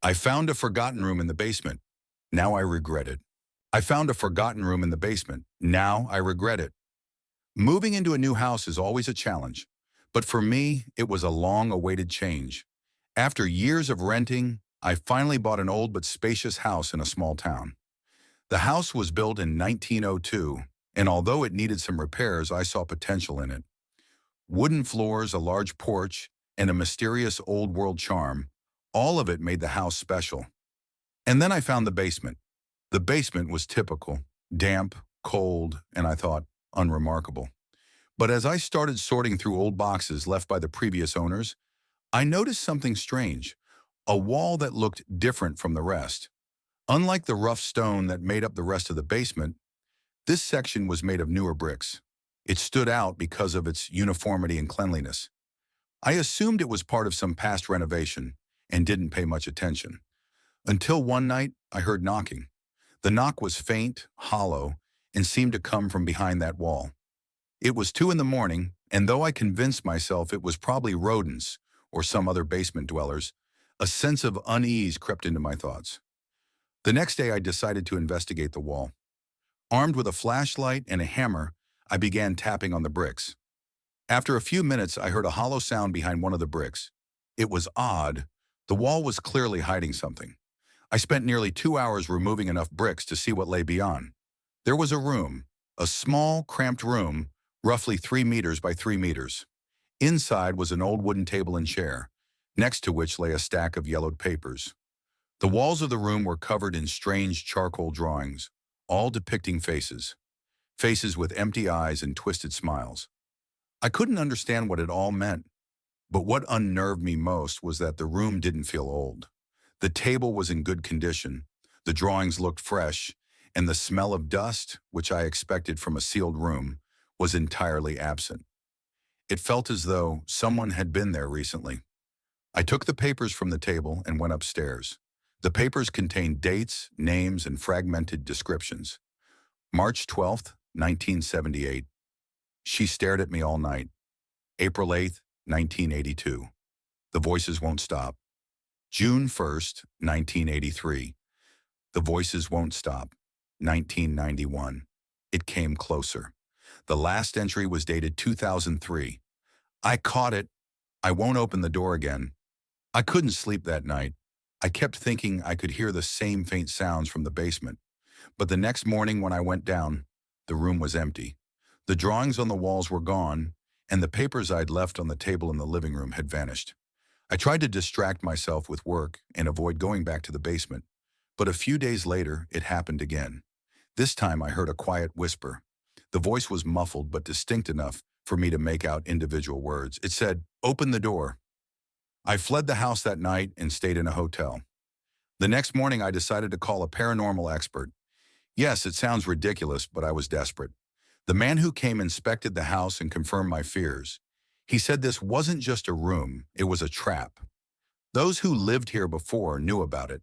I found a forgotten room in the basement. Now I regret it. I found a forgotten room in the basement. Now I regret it. Moving into a new house is always a challenge, but for me, it was a long-awaited change. After years of renting, I finally bought an old but spacious house in a small town. The house was built in 1902, and although it needed some repairs, I saw potential in it. Wooden floors, a large porch, and a mysterious old-world charm, all of it made the house special. And then I found the basement. The basement was typical, damp, cold, and I thought, unremarkable. But as I started sorting through old boxes left by the previous owners, I noticed something strange, a wall that looked different from the rest. Unlike the rough stone that made up the rest of the basement, this section was made of newer bricks. It stood out because of its uniformity and cleanliness. I assumed it was part of some past renovation and didn't pay much attention. Until one night, I heard knocking. The knock was faint, hollow, and seemed to come from behind that wall. It was 2 in the morning, and though I convinced myself it was probably rodents or some other basement dwellers, a sense of unease crept into my thoughts. The next day, I decided to investigate the wall. Armed with a flashlight and a hammer, I began tapping on the bricks. After a few minutes, I heard a hollow sound behind one of the bricks. It was odd. The wall was clearly hiding something. I spent nearly 2 hours removing enough bricks to see what lay beyond. There was a room, a small, cramped room, roughly 3 meters by 3 meters. Inside was an old wooden table and chair, next to which lay a stack of yellowed papers. The walls of the room were covered in strange charcoal drawings, all depicting faces. Faces with empty eyes and twisted smiles. I couldn't understand what it all meant, but what unnerved me most was that the room didn't feel old. The table was in good condition, the drawings looked fresh, and the smell of dust, which I expected from a sealed room, was entirely absent. It felt as though someone had been there recently. I took the papers from the table and went upstairs. The papers contained dates, names, and fragmented descriptions. March 12th, 1978. She stared at me all night. April 8th, 1982. The voices won't stop. June 1st, 1983. The voices won't stop. 1991. It came closer. The last entry was dated 2003. I caught it. I won't open the door again. I couldn't sleep that night. I kept thinking I could hear the same faint sounds from the basement. But the next morning when I went down, the room was empty. The drawings on the walls were gone, and the papers I'd left on the table in the living room had vanished. I tried to distract myself with work and avoid going back to the basement, but a few days later, it happened again. This time I heard a quiet whisper. The voice was muffled but distinct enough for me to make out individual words. It said, "Open the door." I fled the house that night and stayed in a hotel. The next morning, I decided to call a paranormal expert. Yes, it sounds ridiculous, but I was desperate. The man who came inspected the house and confirmed my fears. He said this wasn't just a room, it was a trap. Those who lived here before knew about it.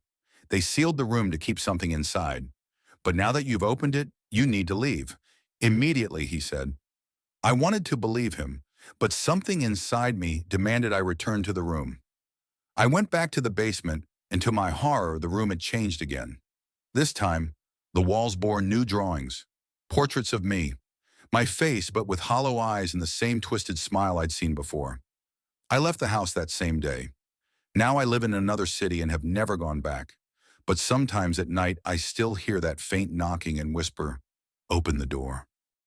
They sealed the room to keep something inside. But now that you've opened it, you need to leave. Immediately, he said. I wanted to believe him, but something inside me demanded I return to the room. I went back to the basement, and to my horror, the room had changed again. This time, the walls bore new drawings, portraits of me, my face but with hollow eyes and the same twisted smile I'd seen before. I left the house that same day. Now I live in another city and have never gone back. But sometimes at night I still hear that faint knocking and whisper, "Open the door."